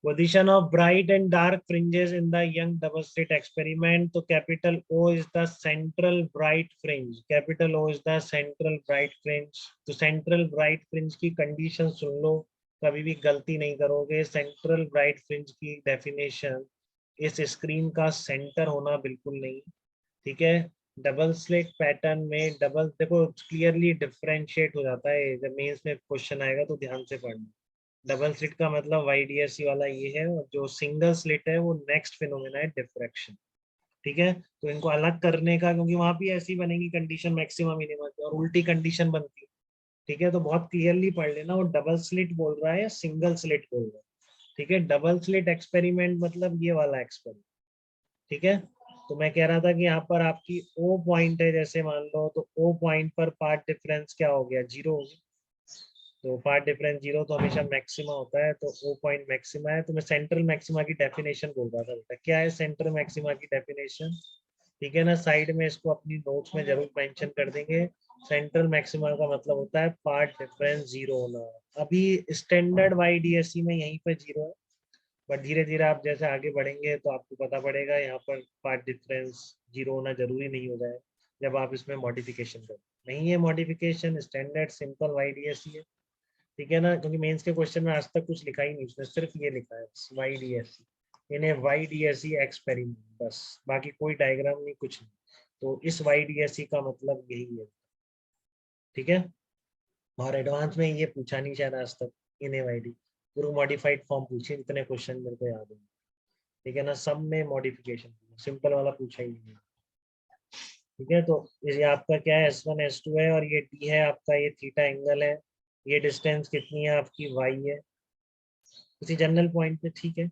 Position of bright and dark fringes in the young double slit experiment. तो capital O is the central bright fringe. Capital O is the central bright fringe. तो central bright fringe की condition सुन लो, कभी भी गलती नहीं करोगे. Central bright fringe की definition इस स्क्रीन का सेंटर होना बिल्कुल नहीं, ठीक है. डबल स्लिट पैटर्न में डबल, देखो क्लियरली डिफरेंशिएट हो जाता है. जब मेंस में क्वेश्चन आएगा तो ध्यान से पढ़ना. डबल स्लिट का मतलब YDSE वाला ये है, और जो सिंगल स्लिट है वो नेक्स्ट फिनोमेना है डिफ्रैक्शन, ठीक है. तो इनको अलग करने का, क्योंकि वहां भी ऐसी बनेगी कंडीशन मैक्सिमा मिनिमा की और उल्टी कंडीशन बनती है, ठीक है. तो बहुत क्लियरली पढ़ लेना वो डबल स्लिट बोल रहा है या सिंगल स्लिट बोल रहा है, ठीक है. डबल स्लिट एक्सपेरिमेंट मतलब ये वाला एक्सपेरिमेंट, ठीक है. तो मैं कह रहा था कि यहाँ पर आपकी O पॉइंट है, जैसे मान लो, तो O पॉइंट पर पार्ट डिफरेंस क्या हो गया, 0 हो गया. तो पार्ट डिफरेंस 0 तो हमेशा मैक्सिमा होता है, तो O पॉइंट मैक्सिमा है. तो मैं सेंट्रल मैक्सिमा की डेफिनेशन बोल रहा था बेटा. क्या है सेंट्रल मैक्सिमा की डेफिनेशन, ठीक है ना. साइड में इसको अपनी नोट्स में जरूर मेंशन कर देंगे. सेंट्रल मैक्सिमा का मतलब होता है पार्ट डिफरेंस 0 होना. अभी स्टैंडर्ड YDSE में यहीं पे 0 है, बट धीरे धीरे आप जैसे आगे बढ़ेंगे तो आपको पता पड़ेगा यहाँ पर पार्ट डिफरेंस 0 होना जरूरी नहीं हो जाए जब आप इसमें मॉडिफिकेशन करें. नहीं है मॉडिफिकेशन, स्टैंडर्ड सिंपल YDSE है, ठीक है ना. क्योंकि मेंस के क्वेश्चन में आज तक कुछ लिखा ही नहीं, उसने सिर्फ ये लिखा है YDSE, इन्हें YDSE एक्सपेरिमेंट, बस. बाकी कोई डायग्राम नहीं, कुछ नहीं. तो इस YDSE का मतलब यही है, ठीक है. और एडवांस में ये पूछा नहीं शायद आज तक, इन्हें YD पूरा मॉडिफाइड फॉर्म पूछे, इतने क्वेश्चन मेरे को याद है, ठीक है ना. सब में मॉडिफिकेशन, सिंपल वाला पूछा ही नहीं, ठीक है. तो ये आपका क्या है, S1 S2 है, और ये D है आपका, ये थीटा एंगल है. ये डिस्टेंस कितनी है आपकी, Y है, किसी जनरल पॉइंट पे, ठीक है.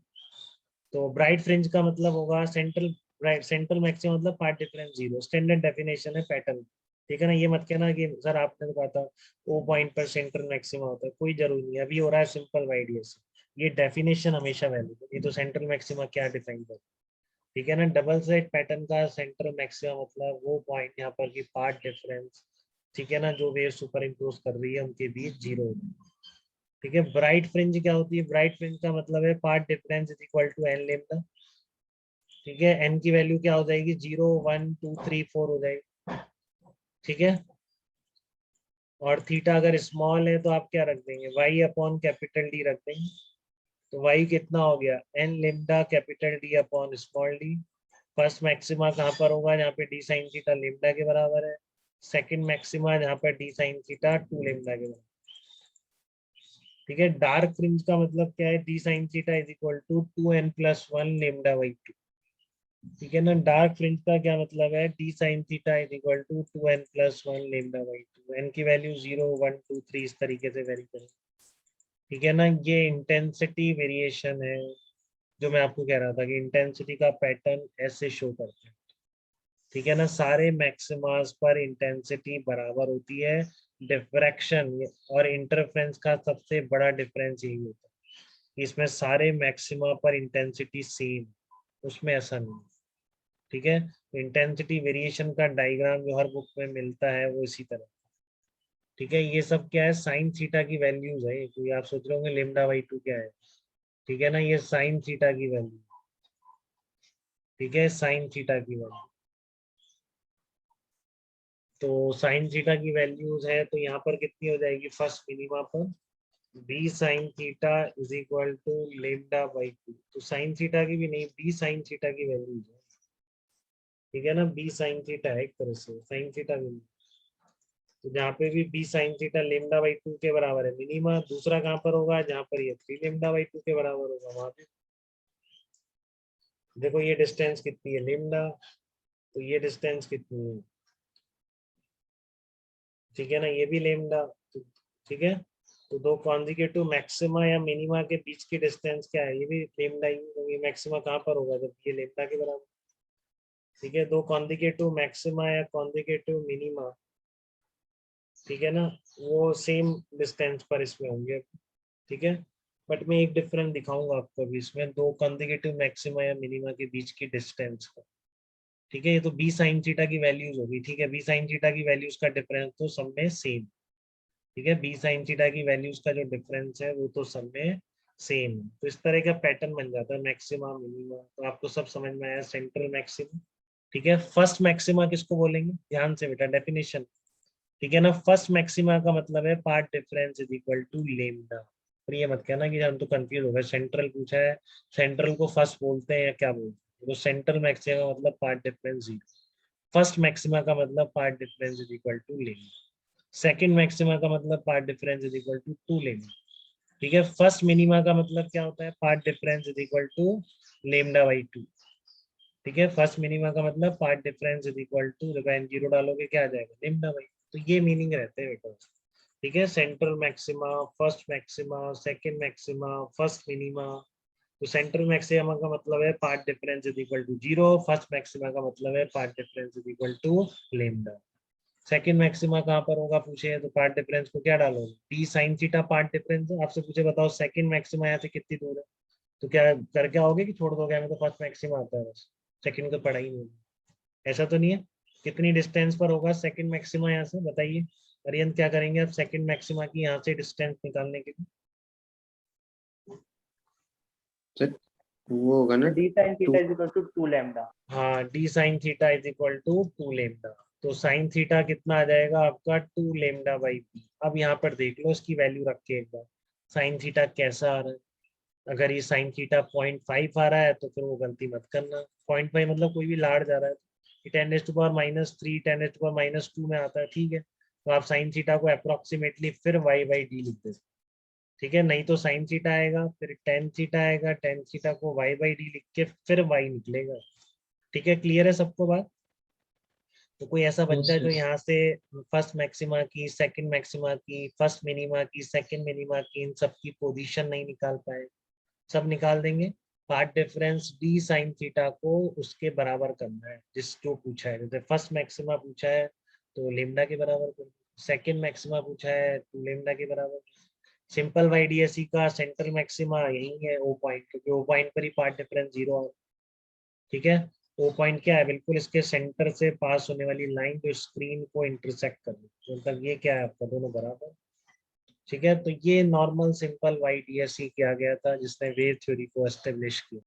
तो ब्राइट फ्रिंज का मतलब होगा सेंट्रल ब्राइट, सेंट्रल मैक्सिमम मतलब पार्ट डिफरेंस 0. स्टैंडर्ड डेफिनेशन है पैटर्न, ठीक है ना. ये मत कहना कि सर आपने तो कहा था O पॉइंट पर सेंट्रल मैक्सिमम होता है, कोई जरूरी नहीं. अभी हो रहा है सिंपल YDSE. ये डेफिनेशन हमेशा वैलिड है. ये तो सेंट्रल मैक्सिमा क्या डिफाइन कर, ठीक है ना. डबल स्लिट पैटर्न का सेंट्रल मैक्सिमम मतलब वो पॉइंट यहाँ पर की पार्ट डिफरेंस, ठीक है ना, जो वेव सुपर इम्पोज कर रही है उनके बीच 0, ठीक है. ब्राइट फ्रिंज क्या होती है, ब्राइट फ्रिंज का मतलब है path difference is equal to n lambda, ठीक है. n की वैल्यू क्या हो जाएगी, 0 1 2 3 4 हो जाएगी, ठीक है. और थीटा अगर स्मॉल है तो आप क्या रख देंगे, y अपॉन कैपिटल D रख देंगे. तो y कितना हो गया, n lambda capital D upon small d. First maxima कहाँ पर होगा, जहाँ पे d साइन थीटा लेम्डा के बराबर है. सेकंड मैक्सिमा जहाँ पर d साइन थीटा 2 लेम्डा के बराबर, ठीक है. डार्क फ्रिंज का मतलब क्या है, d sine theta is equal to 2n+1 lambda, ठीक है ना. डार्क फ्रिंज का क्या मतलब है, d sine theta is equal to 2n+1 lambda. n की वैल्यू 0 1 2 3 इस तरीके से वेरी करें, ठीक है ना. ये इंटेंसिटी वेरिएशन है, जो मैं आपको कह रहा था कि इंटेंसिटी का पैटर्न ऐसे शो करते हैं, ठीक है ना. सारे मैक्सिमास पर इंटेंसिटी बराबर होती है. डिफ्रैक्शन और इंटरफेरेंस का सबसे बड़ा डिफरेंस यही होता है, इसमें सारे मैक्सिमा पर इंटेंसिटी सेम, उसमें ऐसा नहीं, ठीक है. इंटेंसिटी वेरिएशन का डायग्राम जो हर बुक में मिलता है वो इसी तरह, ठीक है. ये सब क्या है, साइन थीटा की वैल्यूज है. तो आप सोच रहे होंगे लेम्डा/2 क्या है, ठीक है ना. ये साइन थीटा की वैल्यू, ठीक है, साइन थीटा की वैल्यू. तो साइन थीटा की वैल्यूज है, तो यहाँ पर कितनी हो जाएगी, फर्स्ट मिनिमा पर b sine theta is equal to lambda. तो साइन थीटा की भी नहीं, b साइन थीटा की वैल्यूज है, ठीक है ना. b साइन थीटा है एक तरह से, साइन थीटा भी नहीं. तो जहाँ पे भी b साइन थीटा लेम्डा/2 के बराबर है मिनिमा, दूसरा कहाँ पर होगा, जहाँ पर ये 3 लेम्डा/2 के बराबर होगा वहां पे. देखो ये डिस्टेंस कितनी है, लेम्डा, तो ये डिस्टेंस कितनी है, ठीक है ना, ये भी लेम्डा. तो ठीक है. तो दो कॉन्जिक्यूटिव मैक्सिमा या मिनिमा के बीच की डिस्टेंस क्या है, ये भी लेम्डा ही, ये मैक्सिमा कहाँ पर होगा, जब ये लेम्डा के बराबर, ठीक है. दो कॉन्जिक्यूटिव मैक्सिमा या कॉन्जिक्यूटिव मिनिमा, ठीक है ना, वो सेम डिस्टेंस पर इसमें होंगे, ठीक है. बट मैं एक डिफरेंस दिखाऊंगा आपको अभी इसमें, दो कॉन्जिक्यूटिव मैक्सिमा या मिनिमा के बीच की डिस्टेंस का, ठीक है. ये तो b साइन थीटा की वैल्यूज होगी, ठीक है. b साइन थीटा की वैल्यूज का डिफरेंस तो सब में सेम, ठीक है. b साइन थीटा की वैल्यूज का जो डिफरेंस है वो तो सब में सेम। तो इस तरह का पैटर्न बन जाता है मैक्सिमा मिनिमा। तो आपको सब समझ में आया, सेंट्रल मैक्सिमा। ठीक है, फर्स्ट मैक्सिमा किसको बोलेंगे, ध्यान से बेटा डेफिनेशन। ठीक है ना, फर्स्ट मैक्सिमा का मतलब है path difference is equal to lambda. और ये मत कहना कि हम तो कंफ्यूज हो गए, सेंट्रल पूछा है, सेंट्रल को फर्स्ट बोलते हैं या क्या बोलते हैं। तो सेंट्रल मैक्सिमा का मतलब path difference zero, first maxima का मतलब path difference is equal to lambda, second maxima का मतलब path difference is equal to two lambda. ठीक है, फर्स्ट मिनिमा का मतलब क्या होता है, path difference is equal to lambda by two. ठीक है, फर्स्ट मिनिमा का मतलब path difference is equal to, जब जीरो डालोगे क्या आ जाएगा, लेमडा बाई। तो ये मीनिंग रहते हैं बेटा। ठीक है, central maxima, first maxima, second maxima, first minima. तो सेंट्रल मैक्सिमा का मतलब है path difference is equal to zero, first maxima का मतलब है path difference is equal to lambda. Second maxima कहाँ पर होगा पूछे, तो पार्ट डिफरेंस को क्या डालोगे, D sine theta path difference. आपसे पूछे बताओ सेकंड मैक्सिमा यहाँ से कितनी दूर है, तो क्या करके आओगे कि छोड़ दोगे, हमें तो फर्स्ट मैक्सिमा आता है बस, सेकंड तो पढ़ा ही नहीं। ऐसा तो नहीं है। कितनी डिस्टेंस पर होगा सेकंड मैक्सिमा यहाँ से, बताइए। अरियंत क्या करेंगे आप सेकंड मैक्सिमा की यहाँ से डिस्टेंस निकालने के लिए। वो होगा ना D sine theta is equal to 2 lambda. हाँ, D sine theta is equal to 2 lambda. तो साइन थीटा कितना आ जाएगा आपका 2 लेमडा बाई पी। अब यहाँ पर देख लो इसकी वैल्यू रख के एक बार, साइन थीटा कैसा आ रहा है। अगर ये साइन थीटा 0.5 आ रहा है तो फिर वो गलती मत करना, 0.5 मतलब कोई भी लाड़ जा रहा है, 10⁻⁻3 10⁻⁻2 में आता है। ठीक है, तो आप साइन थीटा को अप्रोक्सीमेटली फिर वाई बाई डी लिख देते। ठीक है, नहीं तो साइन थीटा आएगा, फिर टेन थीटा आएगा, टेन थीटा को वाई बाई डी लिख के फिर वाई निकलेगा। ठीक है, क्लियर है सबको बात। तो कोई ऐसा बच्चा है जो यहाँ से फर्स्ट मैक्सिमा की, सेकंड मैक्सिमा की, फर्स्ट मिनिमा की, सेकंड मिनिमा की, इन सब की पोजीशन नहीं निकाल पाए, सब निकाल देंगे। Path difference D sine theta को उसके बराबर करना है जिस जो पूछा है। जैसे फर्स्ट मैक्सिमा पूछा है तो लेमडा के बराबर कर, सेकंड मैक्सिमा पूछा है तो लेमडा के बराबर। सिंपल YDSE का सेंट्रल मैक्सिमा यही है ओ पॉइंट, क्योंकि ओ पॉइंट पर ही पार्ट डिफरेंस जीरो है। ठीक है, ओ पॉइंट क्या है, बिल्कुल इसके सेंटर से पास होने वाली लाइन जो स्क्रीन को इंटरसेक्ट कर रही है, मतलब ये क्या है आपका, दोनों बराबर। ठीक है, तो ये नॉर्मल सिंपल YDSE किया गया था जिसने वेव थ्योरी को एस्टेब्लिश किया।